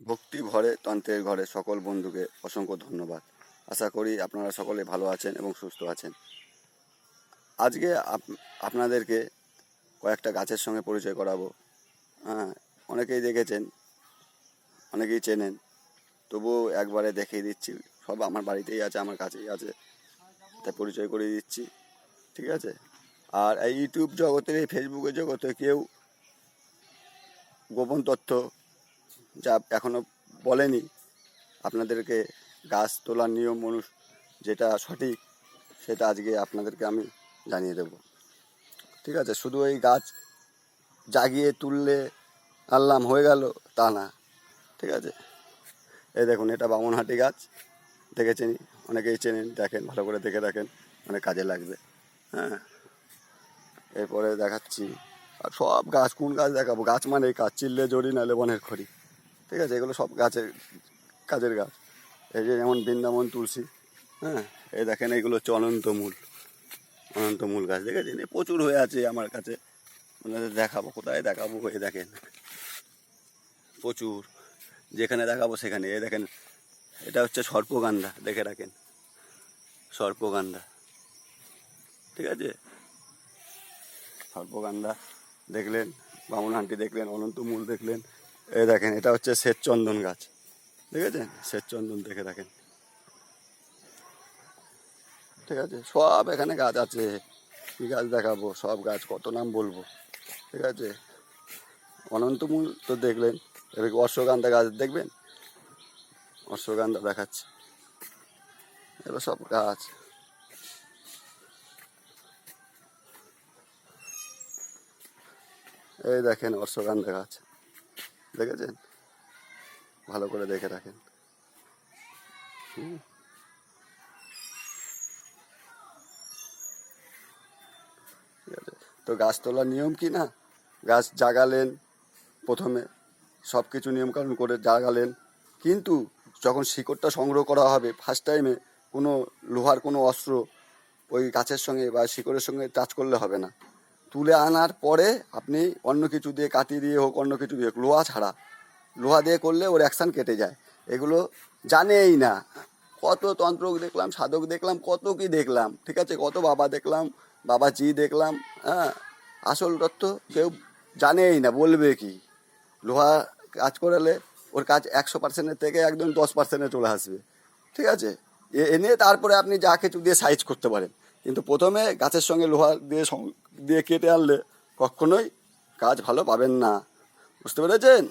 ভক্তি ভরে তন্ত্রের ঘরে সকল বন্ধুকে অসংখ্য ধন্যবাদ। আশা করি আপনারা সকলে ভালো আছেন এবং সুস্থ আছেন। আজকে আপনাদেরকে কয়েকটা গাছের সঙ্গে পরিচয় করাবো। অনেকেই দেখেছেন, অনেকেই চেনেন, তবুও একবারে দেখিয়ে দিচ্ছি। সব আমার বাড়িতেই আছে, আমার কাছেই আছে, তাই পরিচয় করিয়ে দিচ্ছি, ঠিক আছে? আর এই ইউটিউব জগতে, এই ফেসবুকের জগতে কেউ গোপন তথ্য যা এখনও বলেনি আপনাদেরকে, গাছ তোলার নিয়ম যেটা সঠিক সেটা আজকে আপনাদেরকে আমি জানিয়ে দেব, ঠিক আছে? শুধু এই গাছ জাগিয়ে তুললে আনলাম হয়ে গেল তা না, ঠিক আছে? এই দেখুন, এটা বামনহাটি গাছ, দেখেছেন, অনেকেই চেনেন, দেখেন, ভালো করে দেখে রাখেন, অনেক কাজে লাগবে। এরপরে দেখাচ্ছি। আর সব গাছ, কোন গাছ দেখাবো? গাছ মানে কাজ, চিল্লে জড়ি নালে বনের খড়ি, ঠিক আছে? এগুলো সব কাজের গাছ। এই যে যেমন বৃন্দাবন তুলসী, এই দেখেন, এইগুলো হচ্ছে অনন্তমূল গাছ, দেখেছেন? প্রচুর হয়ে আছে আমার কাছে, দেখাবো, কোথায় দেখাবো? এই দেখেন, প্রচুর, যেখানে দেখাবো সেখানে। এই দেখেন, এটা হচ্ছে সর্পগান্ধা, দেখে রাখেন, সর্পগান্ধা, ঠিক আছে? সর্পগান্ধা দেখলেন, বামনহাটি দেখলেন, অনন্তমূল দেখলেন। এই দেখেন, এটা হচ্ছে শ্বেতচন্দন গাছ, দেখেছেন? শ্বেতচন্দন, দেখে রাখেন, ঠিক আছে? সব এখানে গাছ আছে, কী গাছ দেখাবো? সব গাছ, কত নাম বলবো, ঠিক আছে? অনন্তমূল তো দেখলেন, এবার অশ্বগন্ধা গাছ দেখবেন, অশ্বগন্ধা দেখাচ্ছে, এগুলো সব গাছ। এই দেখেন, অশ্বগন্ধা গাছ, দেখেছেন? ভালো করে দেখে রাখেন। ঠিক আছে? তো গাছ তোলার নিয়ম কি না? গাছ জাগালেন, প্রথমে সব কিছু নিয়মকানুন করে জাগালেন, কিন্তু যখন শিকড়টা সংগ্রহ করা হবে ফার্স্ট টাইমে, কোনো লোহার কোনো অস্ত্র ওই গাছের সঙ্গে বা শিকড়ের সঙ্গে টাচ করলে হবে না। তুলে আনার পরে আপনি অন্য কিছু দিয়ে, কাটি দিয়ে হোক, অন্য কিছু দিয়ে হোক, লোহা ছাড়া, লোহা দিয়ে করলে ওর অ্যাকশান কেটে যায়। এগুলো জানেই না। কত তন্ত্র দেখলাম, সাধক দেখলাম, কত কি দেখলাম, ঠিক আছে? কত বাবা দেখলাম, বাবাজি দেখলাম, আসল তত্ত্ব কেউ জানেই না, বলবে কি? লোহা কাজ করালে ওর কাজ 100%-এর থেকে একদম 10%-এ চলে আসবে, ঠিক আছে? এনে তারপরে আপনি যা কিছু দিয়ে সাইজ করতে পারেন, কিন্তু প্রথমে গাছের সঙ্গে লোহা দিয়ে কেটে আনলে কখনোই কাজ ভালো পাবেন না। বুঝতে পেরেছেন?